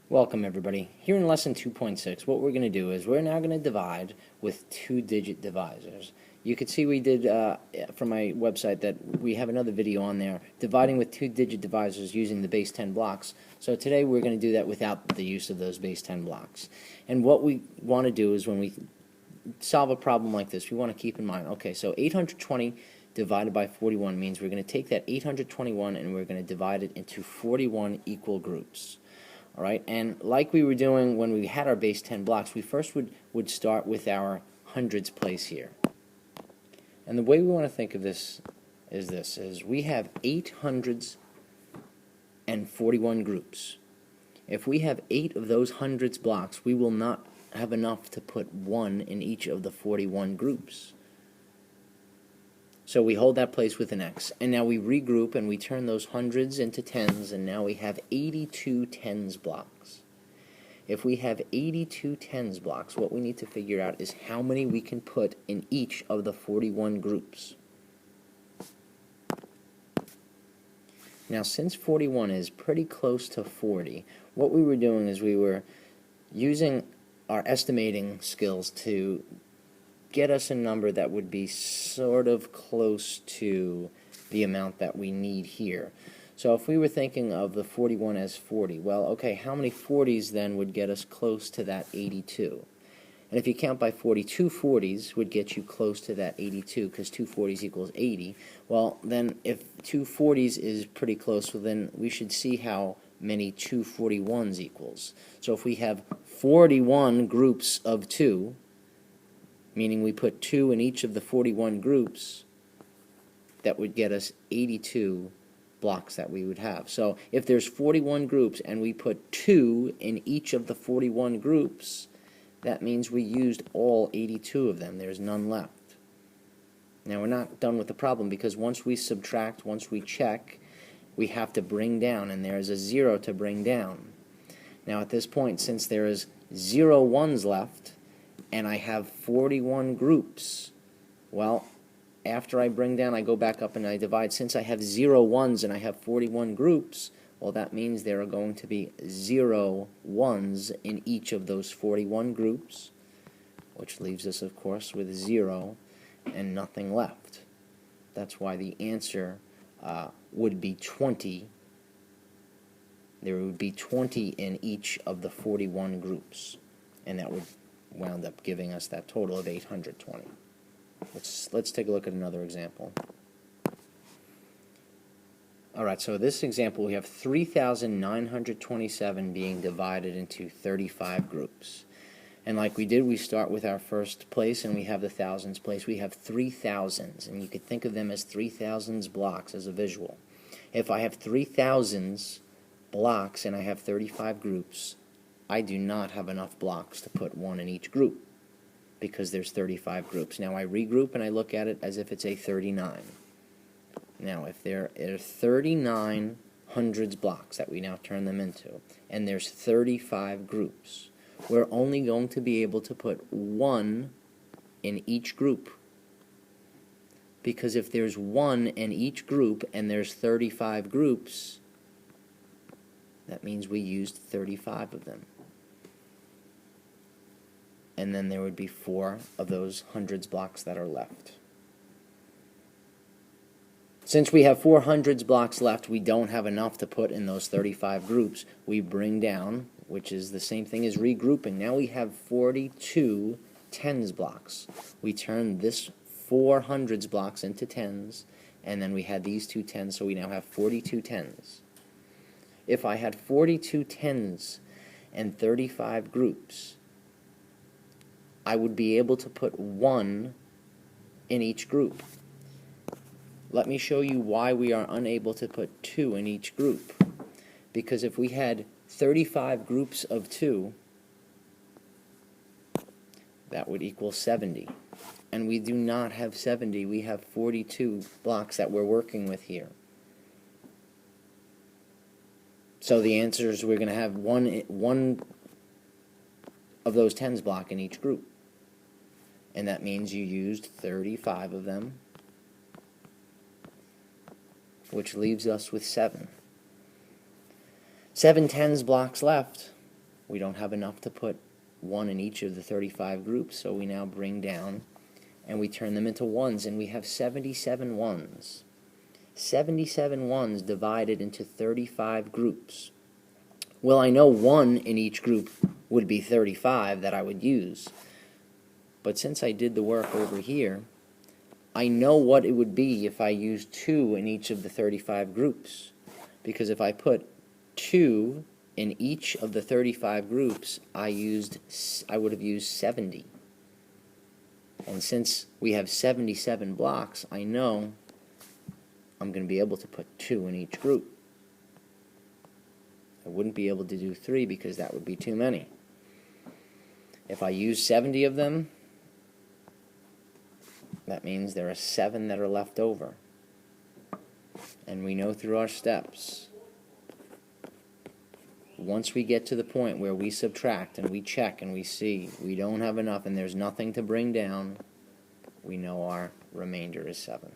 Welcome everybody. Here in lesson 2.6, what we're going to do is we're now going to divide with two-digit divisors. You can see we did from my website that we have another video on there dividing with two-digit divisors using the base 10 blocks. So today we're going to do that without the use of those base 10 blocks. And what we want to do is when we solve a problem like this, we want to keep in mind, okay, so 820 divided by 41 means we're going to take that 821 and we're going to divide it into 41 equal groups. All right, and like we were doing when we had our base 10 blocks, we first would start with our hundreds place here. And the way we want to think of this is we have 841 groups. If we have 8 of those hundreds blocks, we will not have enough to put 1 in each of the 41 groups. So we hold that place with an X, and now we regroup and we turn those hundreds into tens, and now we have 82 tens blocks. If we have 82 tens blocks, what we need to figure out is how many we can put in each of the 41 groups. Now, since 41 is pretty close to 40, what we were doing is we were using our estimating skills to get us a number that would be sort of close to the amount that we need here. So if we were thinking of the 41 as 40, well, okay, how many 40s then would get us close to that 82? And if you count by 40, 2 40s would get you close to that 82 because 2 40s equals 80. Well, then if 2 40s is pretty close, well, then we should see how many 2 41s equals. So if we have 41 groups of 2, meaning we put 2 in each of the 41 groups, that would get us 82 blocks that we would have. So if there's 41 groups and we put 2 in each of the 41 groups, that means we used all 82 of them. There's none left. Now we're not done with the problem because once we subtract, once we check, we have to bring down, and there's a 0 to bring down. Now at this point, since there is 0 ones left, and I have 41 groups, well, after I bring down, I go back up and I divide. Since I have 0 ones and I have 41 groups, well, that means there are going to be 0 ones in each of those 41 groups, which leaves us, of course, with 0 and nothing left. That's why the answer would be 20. There would be 20 in each of the 41 groups, and that would wound up giving us that total of 820. Let's take a look at another example. Alright, so this example we have 3,927 being divided into 35 groups. And like we did, we start with our first place and we have the thousands place. We have 3,000s, and you could think of them as 3,000s blocks as a visual. If I have 3,000s blocks and I have 35 groups, I do not have enough blocks to put 1 in each group because there's 35 groups. Now I regroup and I look at it as if it's a 39. Now if there are 39 hundreds blocks that we now turn them into, and there's 35 groups, we're only going to be able to put 1 in each group. Because if there's 1 in each group and there's 35 groups, that means we used 35 of them. And then there would be 4 of those hundreds blocks that are left. Since we have 4 hundreds blocks left, we don't have enough to put in those 35 groups. We bring down, which is the same thing as regrouping. Now we have 42 tens blocks. We turn this 4 hundreds blocks into tens, and then we had these 2 tens, so we now have 42 tens. If I had 42 tens and 35 groups, I would be able to put 1 in each group. Let me show you why we are unable to put 2 in each group. Because if we had 35 groups of 2, that would equal 70. And we do not have 70, we have 42 blocks that we're working with here. So the answer is we're going to have one of those tens block in each group. And that means you used 35 of them, which leaves us with 7. 7 tens blocks left. We don't have enough to put 1 in each of the 35 groups, so we now bring down and we turn them into ones, and we have 77 ones. 77 ones divided into 35 groups. Well, I know 1 in each group would be 35 that I would use. But since I did the work over here, I know what it would be if I used 2 in each of the 35 groups. Because if I put 2 in each of the 35 groups, I would have used 70. And since we have 77 blocks, I know I'm going to be able to put 2 in each group. I wouldn't be able to do 3 because that would be too many. If I use 70 of them, that means there are 7 that are left over. And we know through our steps, once we get to the point where we subtract and we check and we see we don't have enough and there's nothing to bring down, we know our remainder is 7.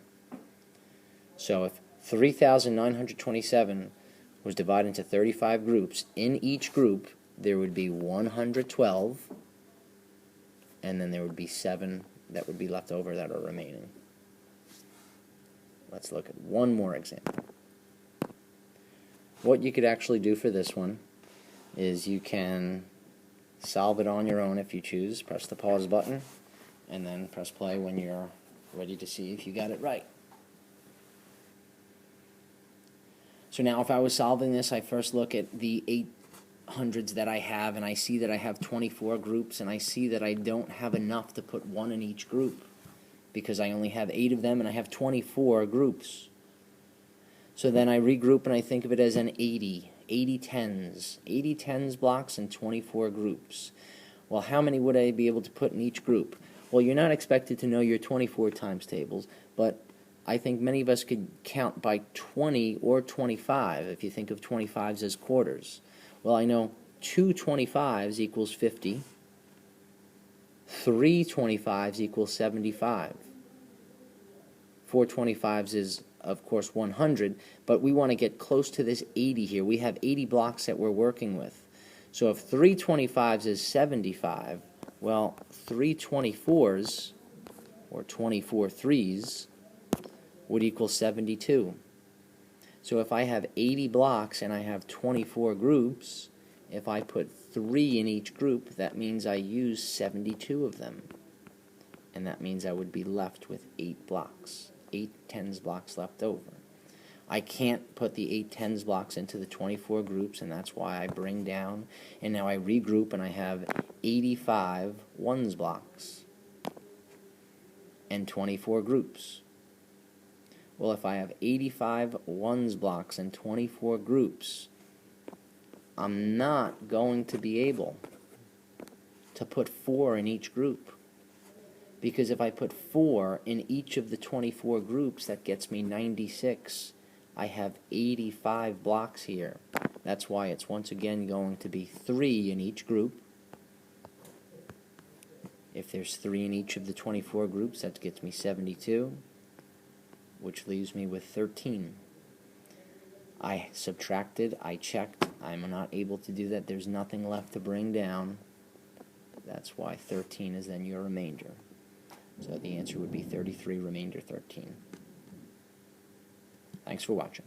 So if 3,927 was divided into 35 groups, in each group there would be 112, and then there would be 7 that would be left over that are remaining. Let's look at one more example. What you could actually do for this one is you can solve it on your own if you choose. Press the pause button and then press play when you're ready to see if you got it right. So now if I was solving this, I first look at the 800s that I have, and I see that I have 24 groups, and I see that I don't have enough to put 1 in each group because I only have 8 of them and I have 24 groups. So then I regroup and I think of it as an 80 tens. 80 tens blocks and 24 groups. Well, how many would I be able to put in each group? Well, you're not expected to know your 24 times tables, but I think many of us could count by 20 or 25 if you think of 25s as quarters. Well, I know 2 25s equals 50. 3 25s equals 75. 4 25s is, of course, 100, but we want to get close to this 80 here. We have 80 blocks that we're working with. So if 3 25s is 75, well, 3 24s, or 24 3s, would equal 72. So if I have 80 blocks and I have 24 groups, if I put 3 in each group, that means I use 72 of them. And that means I would be left with 8 blocks, 8 tens blocks left over. I can't put the 8 tens blocks into the 24 groups, and that's why I bring down, and now I regroup and I have 85 ones blocks and 24 groups. Well, if I have 85 ones blocks and 24 groups, I'm not going to be able to put 4 in each group. Because if I put 4 in each of the 24 groups, that gets me 96. I have 85 blocks here. That's why it's once again going to be 3 in each group. If there's 3 in each of the 24 groups, that gets me 72, which leaves me with 13. I subtracted, I checked, I'm not able to do that. There's nothing left to bring down. That's why 13 is then your remainder. So the answer would be 33, remainder 13. Thanks for watching.